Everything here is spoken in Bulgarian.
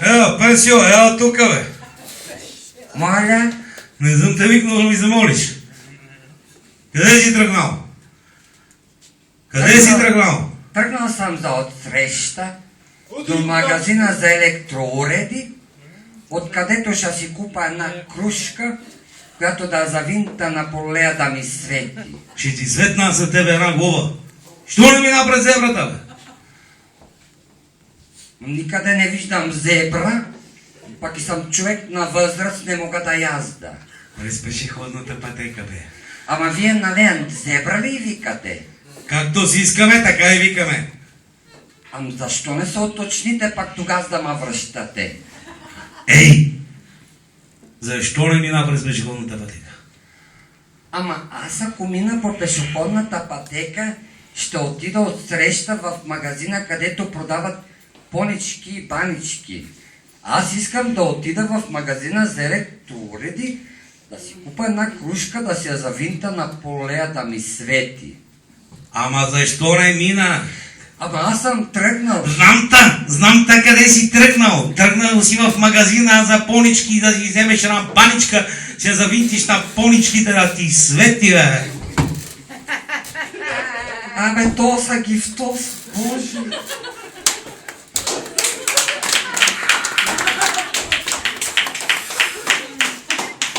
Ева, Пенсио, ела тука, бе. Моля? Не съм те викнал да ми замолиш. Къде си тръгнал? Къде си тръгнал? Тръгнал съм за отсреща до магазина за електроуреди, откъдето ще си купа една кружка, която да завинта на полея да ми свети. Ще ти светна за тебе една глава. Що не ми напред зебрата, бе? Никъде не виждам зебра, пък и съм човек на възраст, не мога да язда. През пешеходната пътека, бе. Ама вие нали зебра ли викате? Както си искаме, така и викаме. Ама защо не се уточните пак тогава да ме връщате? Ей! Защо не мина през пешеходната пътека? Ама аз ако мина по пешеходната пътека, ще отида отсреща в магазина, където продават понички и банички. Аз искам да отида в магазина за електроуреди, да си купа една кружка, да си я завинта на полея да ми свети. Ама защо не мина? Ама аз съм тръгнал. Знам та къде си тръгнал. Тръгнал си в магазина за понички да си вземеш една баничка, ще завинтиш на поничките да ти свети, бе. Абе, то са гифтов, боже.